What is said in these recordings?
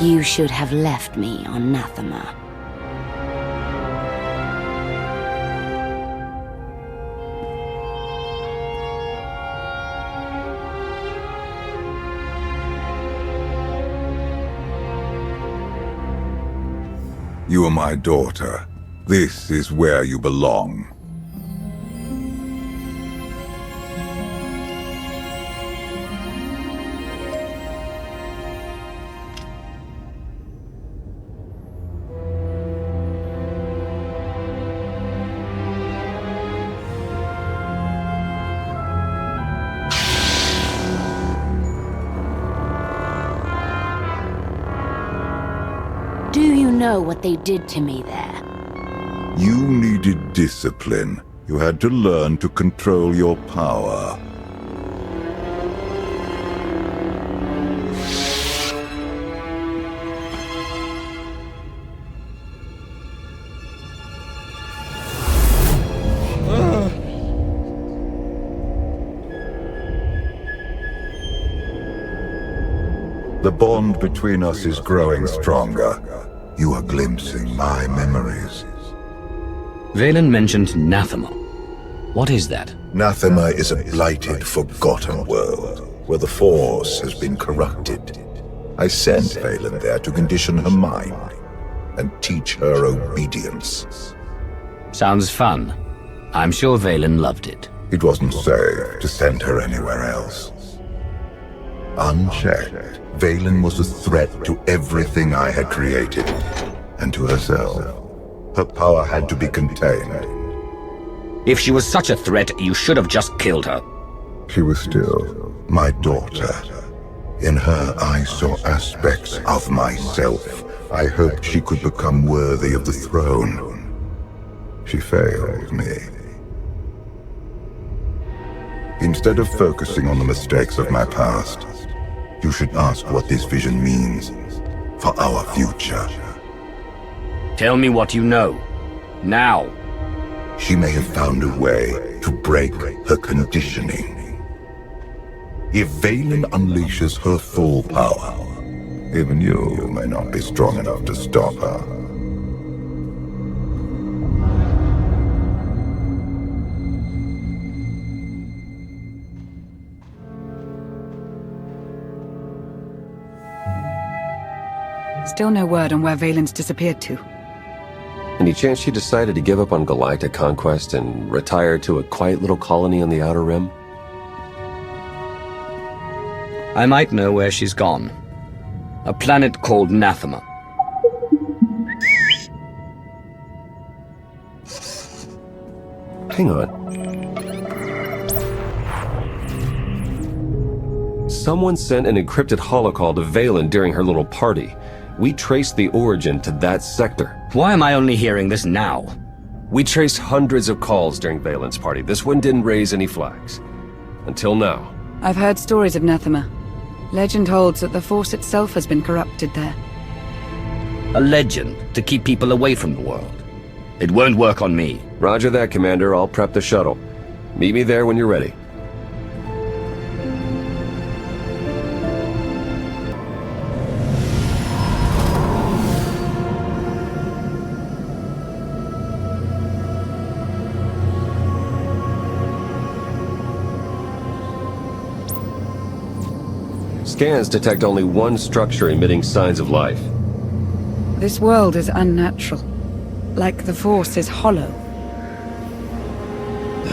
You should have left me on Nathema. You are my daughter. This is where you belong. Do you know what they did to me there? You needed discipline. You had to learn to control your power. The bond between us is growing stronger. You are glimpsing my memories. Vaylin mentioned Nathema. What is that? Nathema is a blighted, forgotten world, where the Force has been corrupted. I sent Vaylin there to condition her mind, and teach her obedience. Sounds fun. I'm sure Vaylin loved it. It wasn't safe to send her anywhere else. Unchecked, Vaylin was a threat to everything I had created, and to herself. Her power had to be contained. If she was such a threat, you should have just killed her. She was still my daughter. In her, I saw aspects of myself. I hoped she could become worthy of the throne. She failed me. Instead of focusing on the mistakes of my past, you should ask what this vision means for our future. Tell me what you know. Now. She may have found a way to break her conditioning. If Vaylin unleashes her full power, even you may not be strong enough to stop her. Still no word on where Vaylin's disappeared to. Any chance she decided to give up on galactic conquest and retire to a quiet little colony on the Outer Rim? I might know where she's gone. A planet called Nathema. Hang on. Someone sent an encrypted holocall to Vaylin during her little party. We traced the origin to that sector. Why am I only hearing this now? We traced hundreds of calls during Vaylin's party. This one didn't raise any flags. Until now. I've heard stories of Nathema. Legend holds that the Force itself has been corrupted there. A legend to keep people away from the world. It won't work on me. Roger that, Commander. I'll prep the shuttle. Meet me there when you're ready. Scans detect only one structure emitting signs of life. This world is unnatural. Like the Force is hollow.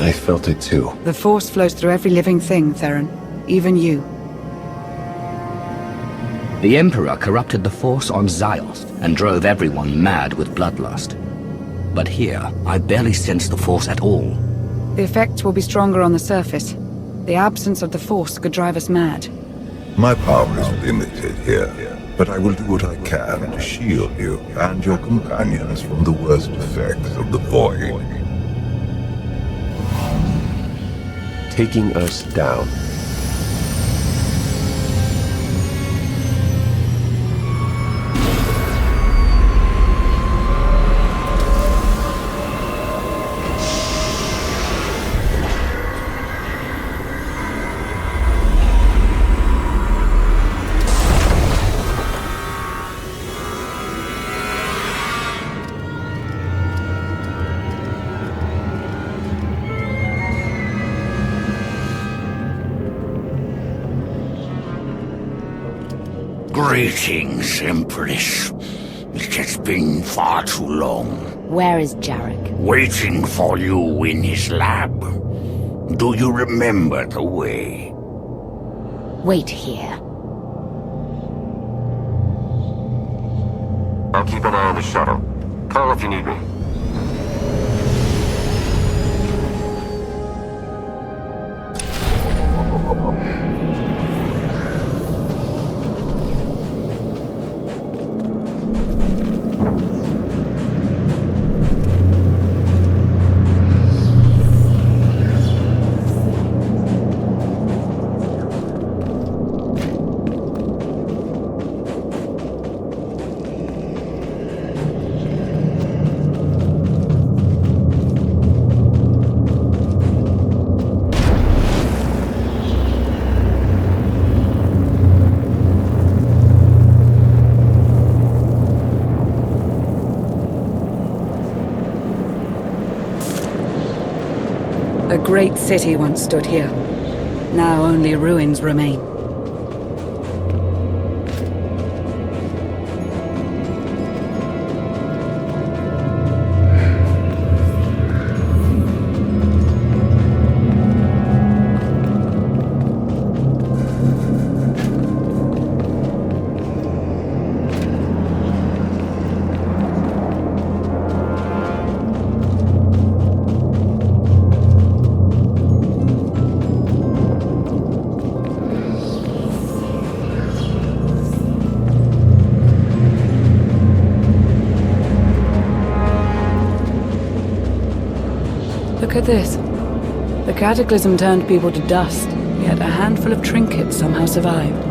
I felt it too. The Force flows through every living thing, Theron. Even you. The Emperor corrupted the Force on Ziost and drove everyone mad with bloodlust. But here, I barely sense the Force at all. The effects will be stronger on the surface. The absence of the Force could drive us mad. My power is limited here, but I will do what I can to shield you and your companions from the worst effects of the Void. Taking us down. Greetings, Empress. It has been far too long. Where is Jarek? Waiting for you in his lab. Do you remember the way? Wait here. I'll keep an eye on the shuttle. Call if you need me. A great city once stood here. Now only ruins remain. Look at this. The Cataclysm turned people to dust, yet a handful of trinkets somehow survived.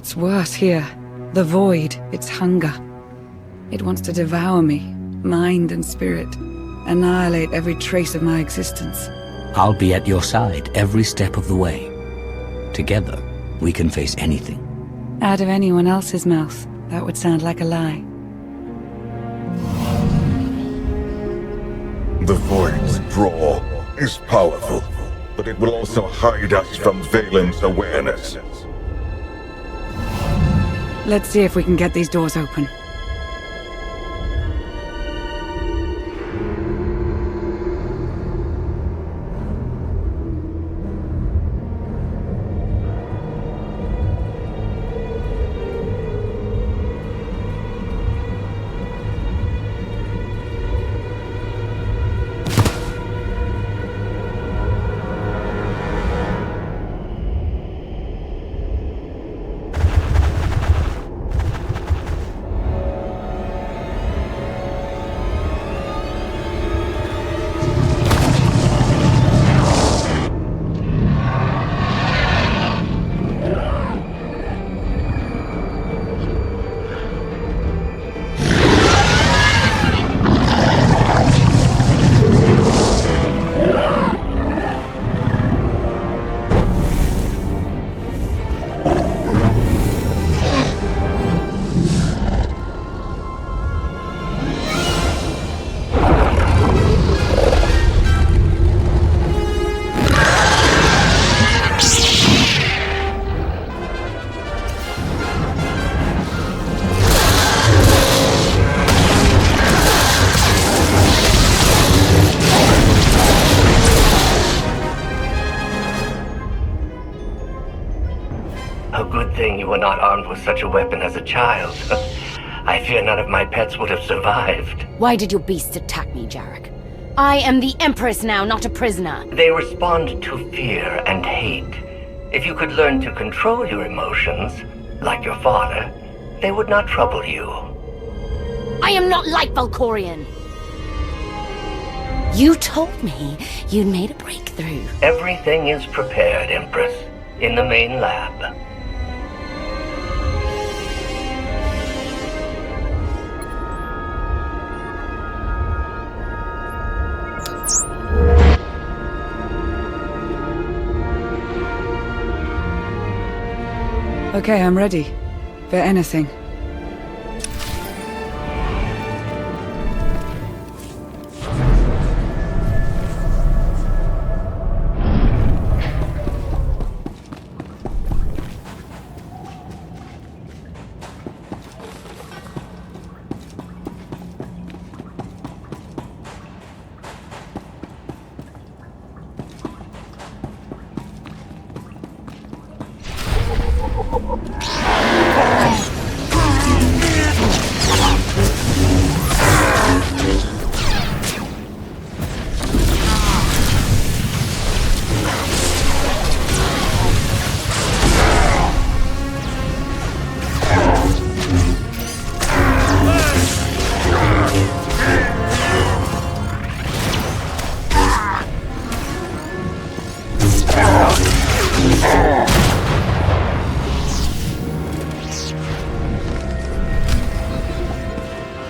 It's worse here. The void, its hunger. It wants to devour me, mind and spirit, annihilate every trace of my existence. I'll be at your side every step of the way. Together, we can face anything. Out of anyone else's mouth, that would sound like a lie. The Void's draw is powerful, but it will also hide us from Valen's awareness. Let's see if we can get these doors open. You were not armed with such a weapon as a child. I fear none of my pets would have survived. Why did your beasts attack me, Jarek? I am the Empress now, not a prisoner. They respond to fear and hate. If you could learn to control your emotions, like your father, they would not trouble you. I am not like Valkorion. You told me you'd made a breakthrough. Everything is prepared, Empress, in the main lab. Okay, I'm ready. For anything.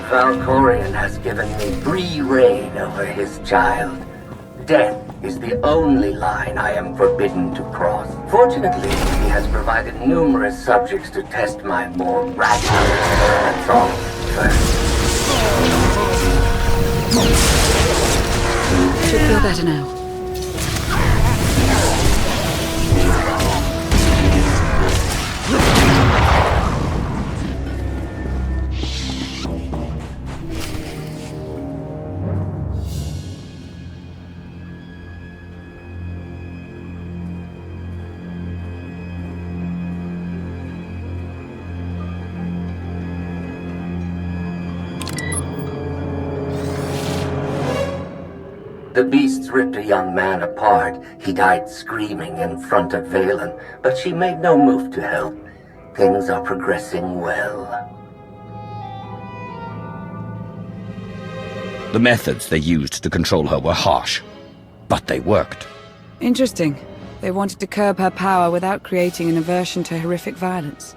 Valkorion has given me free reign over his child. Death is the only line I am forbidden to cross. Fortunately, he has provided numerous subjects to test my more rational experiments on first. Should feel better now. The beasts ripped a young man apart. He died screaming in front of Valen, but she made no move to help. Things are progressing well. The methods they used to control her were harsh, but they worked. Interesting. They wanted to curb her power without creating an aversion to horrific violence.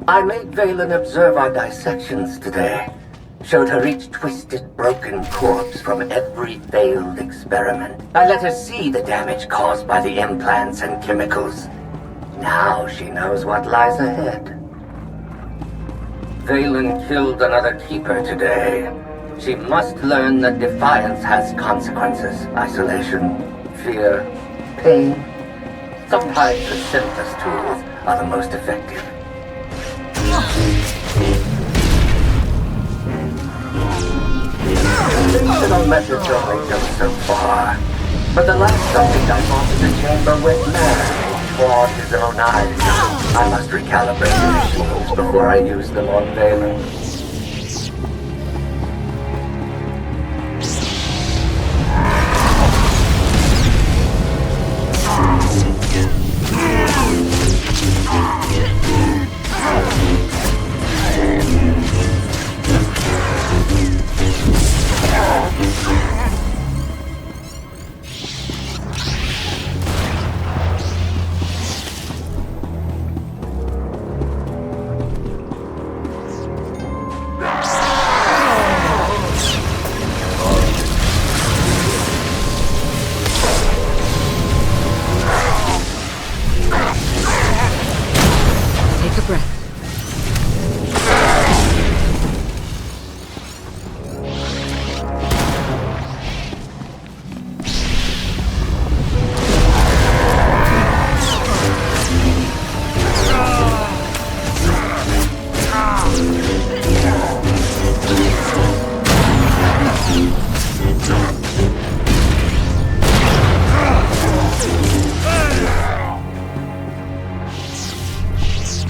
I made Valen observe our dissections today. Showed her each twisted, broken corpse from every failed experiment. I let her see the damage caused by the implants and chemicals. Now she knows what lies ahead. Valen killed another keeper today. She must learn that defiance has consequences. Isolation, fear, pain. Sometimes the simplest tools are the most effective. Conventional methods only go so far. But the last subject I brought to the chamber went mad, clawed his own eyes. I must recalibrate the machines before I use them on Valen.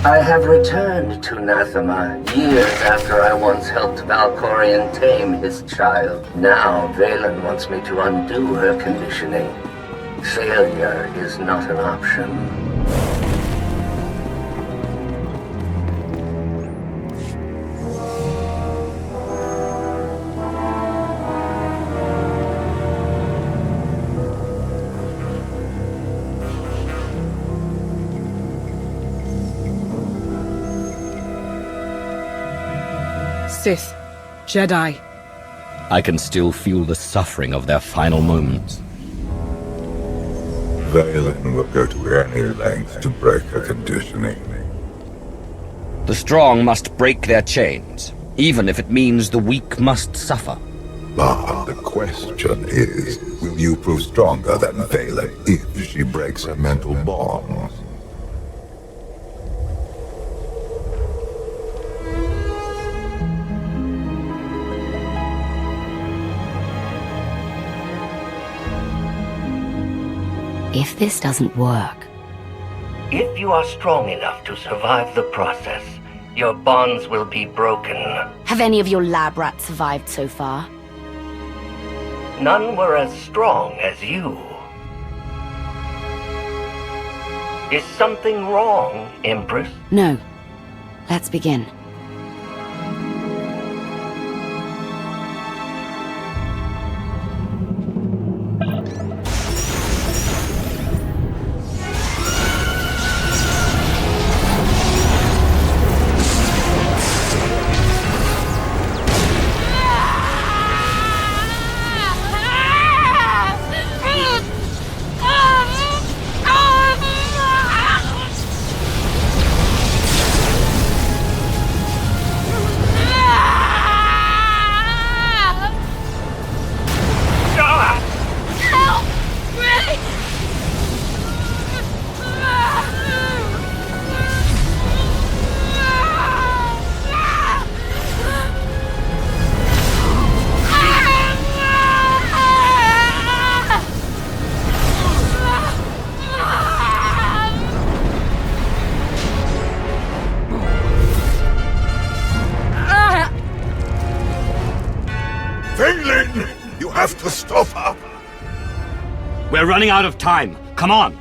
I have returned to Nathema years after I once helped Valkorion tame his child. Now Valen wants me to undo her conditioning. Failure is not an option. Sith, Jedi. I can still feel the suffering of their final moments. Valen will go to any length to break her conditioning. The strong must break their chains, even if it means the weak must suffer. But the question is, will you prove stronger than Valen if she breaks her mental bonds? If this doesn't work... If you are strong enough to survive the process, your bonds will be broken. Have any of your lab rats survived so far? None were as strong as you. Is something wrong, Empress? No. Let's begin. Valen! You have to stop her! We're running out of time. Come on!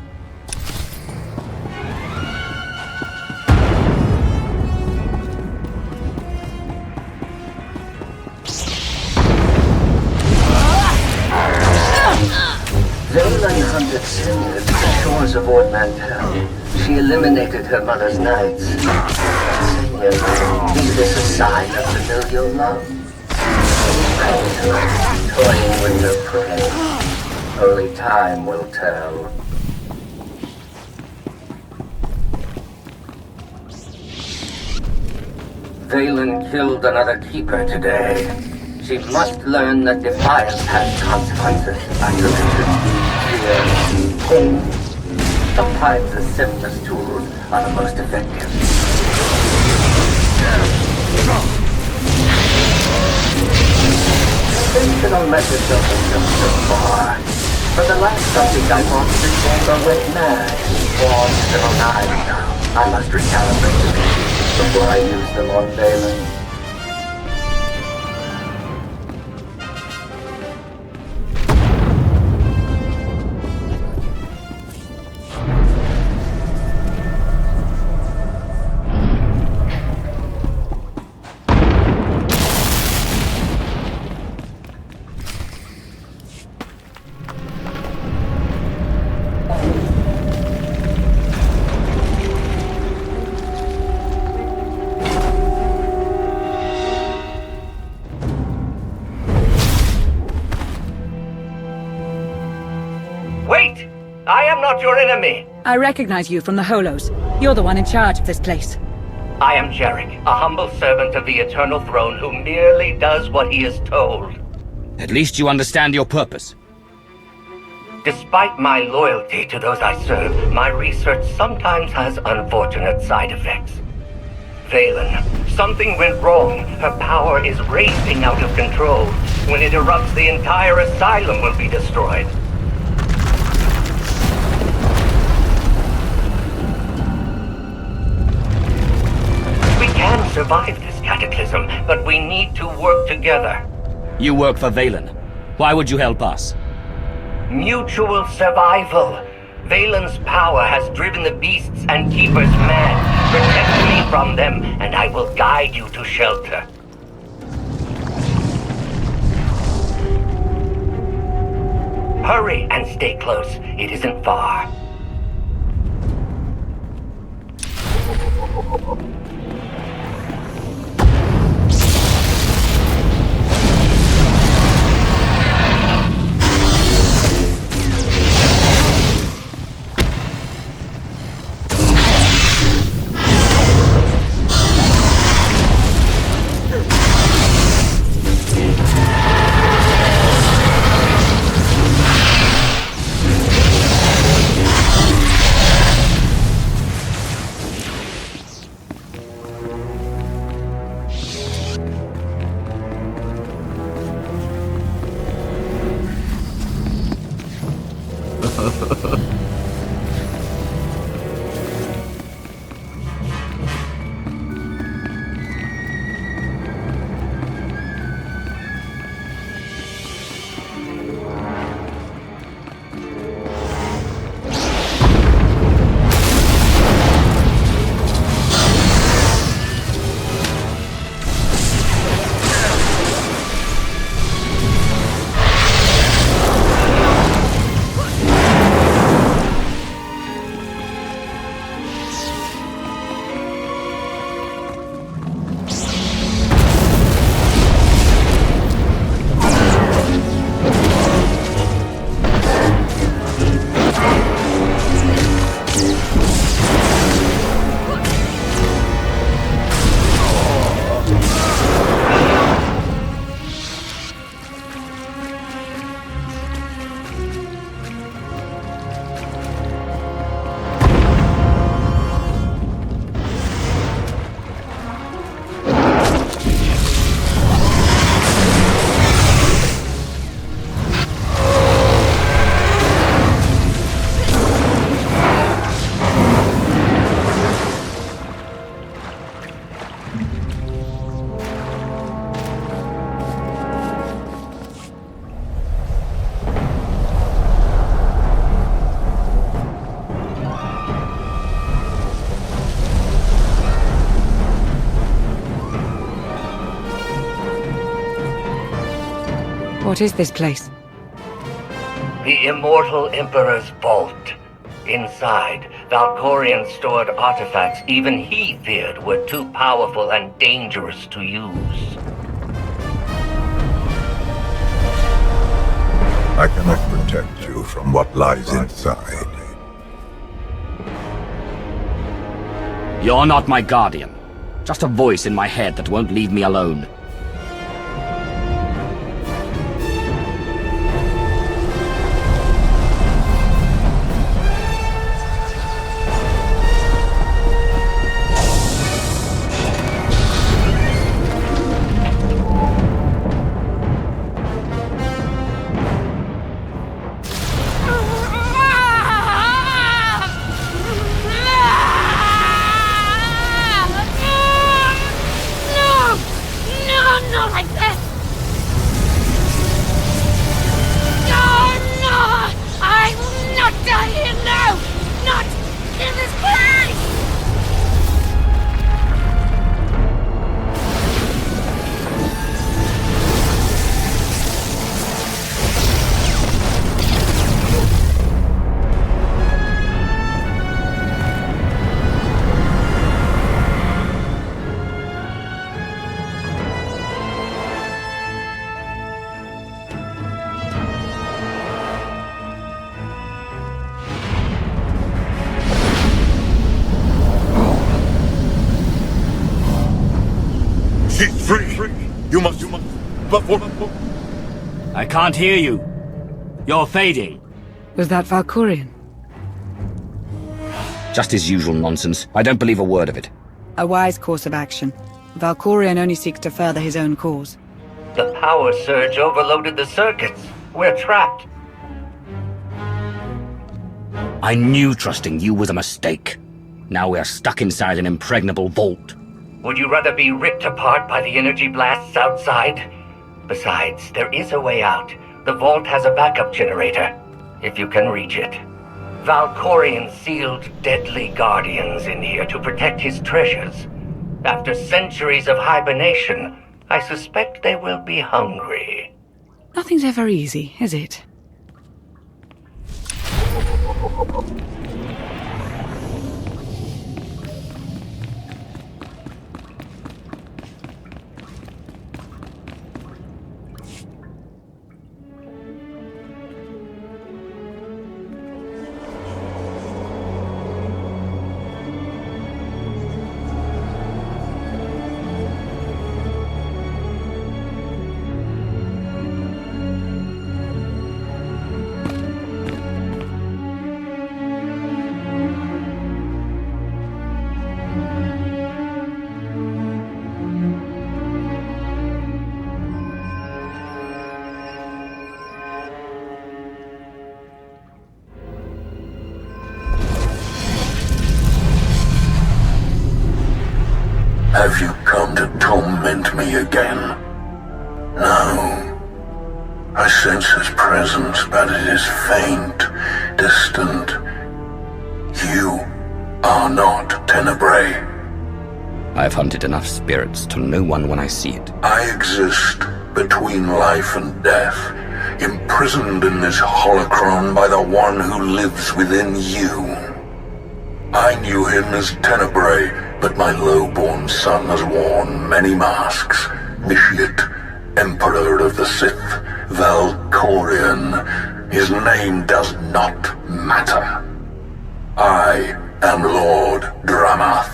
Valen hunted Sinius to the shores of Ord Mantell. She eliminated her mother's knights. Is this a sign of familial love? Toying with your prey. Only time will tell. Valen killed another keeper today. She must learn that defiance has consequences. Isolation, fear, pain. Sometimes the simplest tools are the most effective. Conventional methods of SWTOR. For the last subject I launched the chamber went mad. Swarms still alive now. I must recalibrate the pieces before I use them on Valen. Wait! I am not your enemy! I recognize you from the Holos. You're the one in charge of this place. I am Jarek, a humble servant of the Eternal Throne who merely does what he is told. At least you understand your purpose. Despite my loyalty to those I serve, my research sometimes has unfortunate side effects. Valen, something went wrong. Her power is racing out of control. When it erupts, the entire asylum will be destroyed. We can survive this cataclysm, but we need to work together. You work for Valen. Why would you help us? Mutual survival. Valen's power has driven the beasts and keepers mad. Protect me from them, and I will guide you to shelter. Hurry and stay close. It isn't far. What is this place? The Immortal Emperor's vault. Inside, Valkorian stored artifacts even he feared were too powerful and dangerous to use. I cannot protect you from what lies inside. You're not my guardian. Just a voice in my head that won't leave me alone. She's free! You must... I can't hear you. You're fading. Was that Valkorian? Just his usual nonsense. I don't believe a word of it. A wise course of action. Valkorian only seeks to further his own cause. The power surge overloaded the circuits. We're trapped. I knew trusting you was a mistake. Now we're stuck inside an impregnable vault. Would you rather be ripped apart by the energy blasts outside? Besides, there is a way out. The vault has a backup generator, if you can reach it. Valkorian sealed deadly guardians in here to protect his treasures. After centuries of hibernation, I suspect they will be hungry. Nothing's ever easy, is it? Have you come to torment me again? No. I sense his presence, but it is faint, distant. You are not Tenebrae. I've hunted enough spirits to know one when I see it. I exist between life and death, imprisoned in this holocron by the one who lives within you. I knew him as Tenebrae, but my low-born son has worn many masks. Vitiate, Emperor of the Sith, Valkorian. His name does not matter. I am Lord Dramath.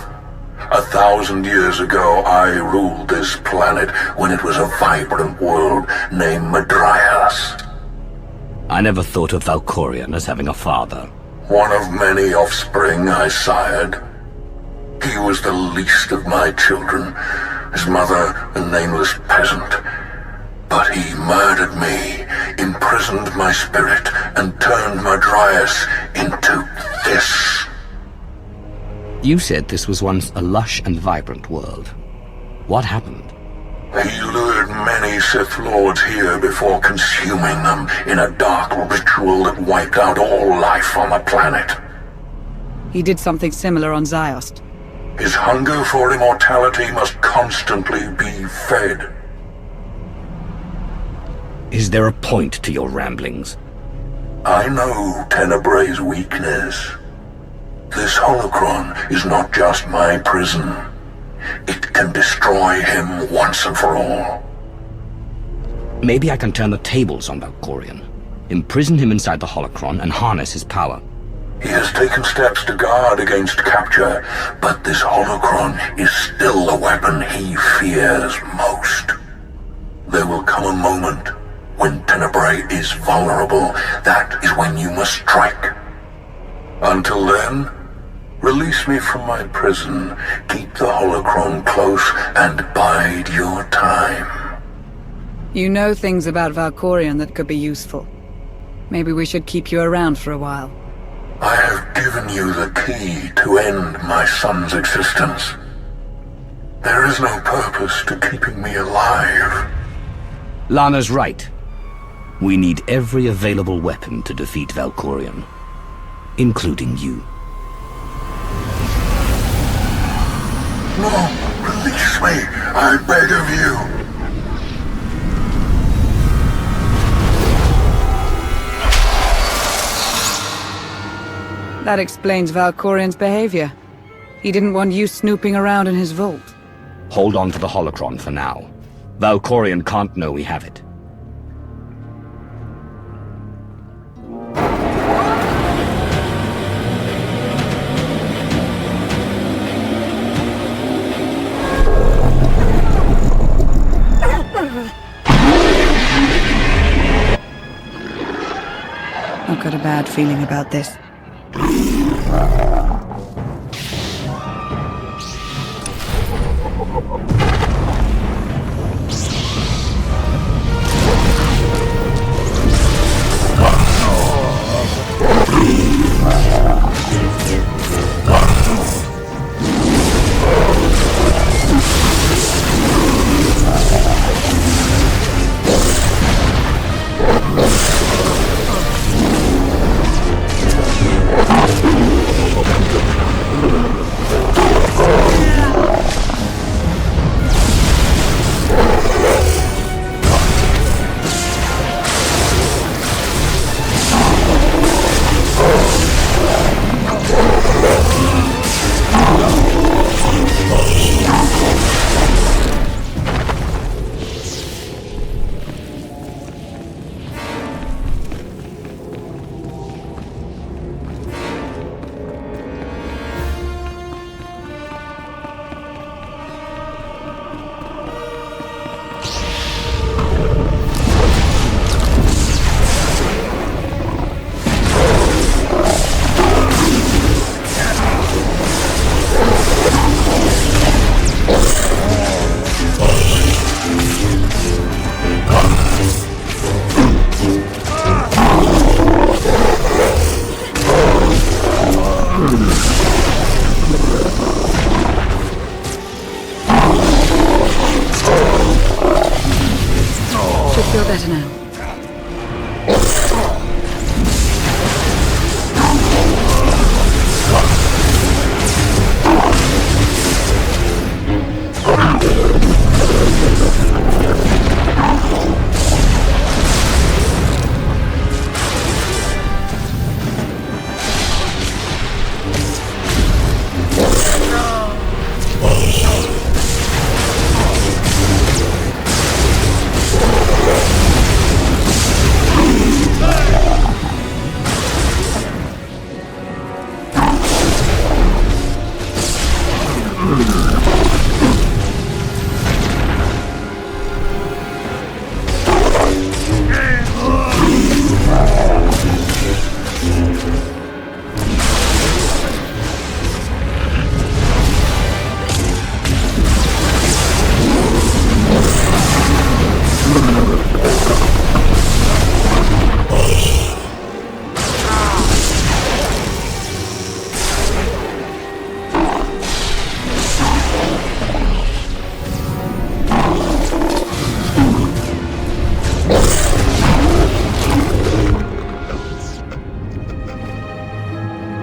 1,000 years ago, I ruled this planet when it was a vibrant world named Madrias. I never thought of Valkorian as having a father. One of many offspring I sired. He was the least of my children, his mother a nameless peasant. But he murdered me, imprisoned my spirit, and turned Madrias into this. You said this was once a lush and vibrant world. What happened? He lured many Sith Lords here before consuming them in a dark ritual that wiped out all life on the planet. He did something similar on Ziost. His hunger for immortality must constantly be fed. Is there a point to your ramblings? I know Tenebrae's weakness. This holocron is not just my prison. It can destroy him once and for all. Maybe I can turn the tables on Valkorion. Imprison him inside the holocron and harness his power. He has taken steps to guard against capture, but this holocron is still the weapon he fears most. There will come a moment when Tenebrae is vulnerable. That is when you must strike. Until then, release me from my prison, keep the holocron close, and bide your time. You know things about Valkorion that could be useful. Maybe we should keep you around for a while. I have given you the key to end my son's existence. There is no purpose to keeping me alive. Lana's right. We need every available weapon to defeat Valkorion, including you. No, release me, I beg of you. That explains Valkorion's behavior. He didn't want you snooping around in his vault. Hold on to the holocron for now. Valkorion can't know we have it. I've got a bad feeling about this. Feel better now.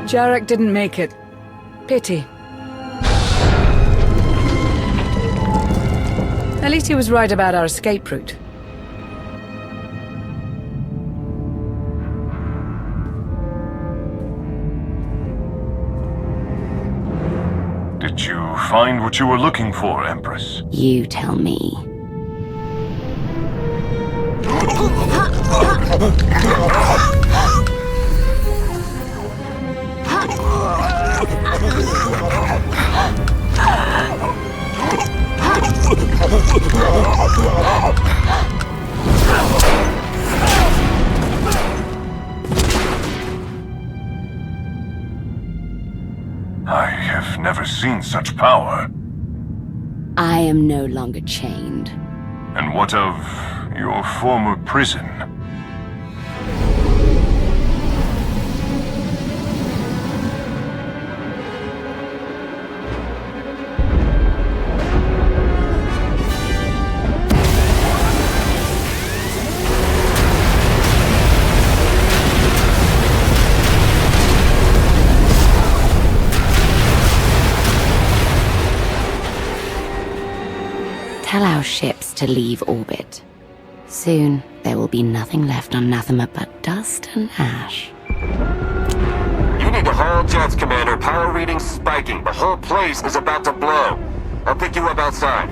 Jarek didn't make it. Pity. At least he was right about our escape route. find what you were looking for, Empress? You tell me. I have never seen such power. I am no longer chained. And what of your former prison? Tell our ships to leave orbit. Soon, there will be nothing left on Nathema but dust and ash. You need to haul jets, Commander. Power readings spiking. The whole place is about to blow. I'll pick you up outside.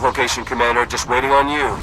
Location, Commander. Just waiting on you.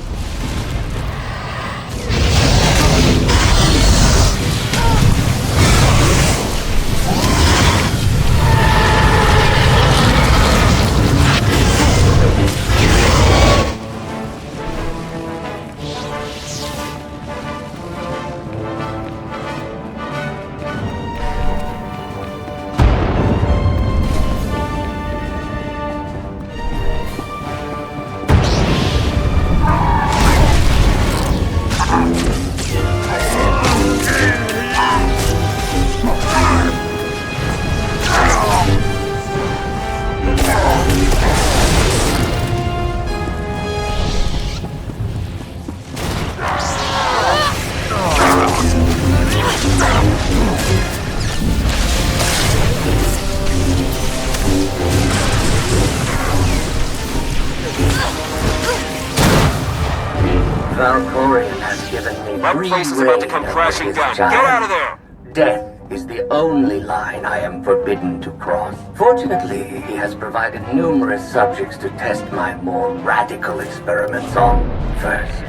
Valkorion has given me My place is about to come crashing down. Get out of there! Death is the only line I am forbidden to cross. Fortunately, he has provided numerous subjects to test my more radical experiments on first.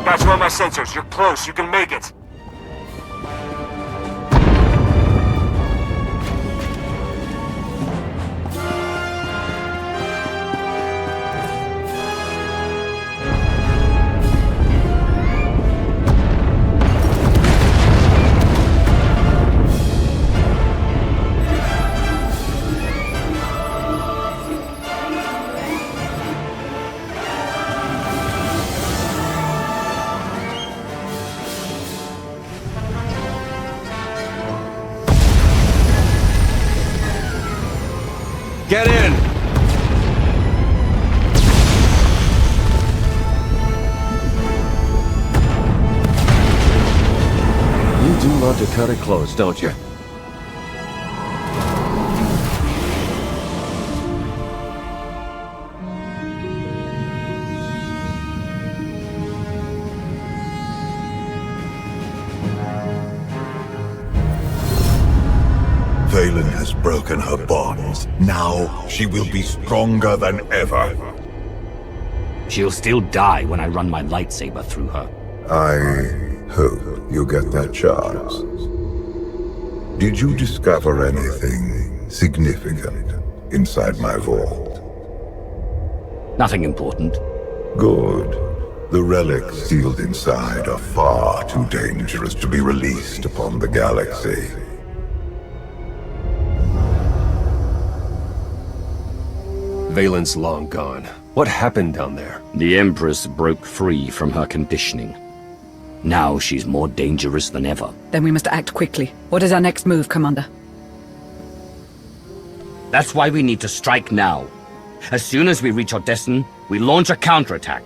Got you on my sensors. You're close. You can make it. Get in! You do love to cut it close, don't you? Valen has broken her bonds. Now she will be stronger than ever. She'll still die when I run my lightsaber through her. I hope you get that chance. Did you discover anything significant inside my vault? Nothing important. Good. The relics sealed inside are far too dangerous to be released upon the galaxy. Valen's long gone. What happened down there? The Empress broke free from her conditioning. Now she's more dangerous than ever. Then we must act quickly. What is our next move, Commander? That's why we need to strike now. As soon as we reach Odessen, we launch a counterattack.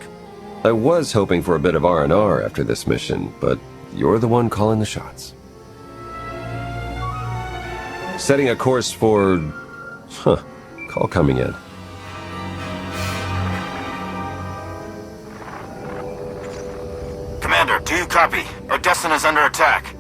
I was hoping for a bit of R&R after this mission, but you're the one calling the shots. Setting a course for... Call coming in. Commander, do you copy? Odessen is under attack.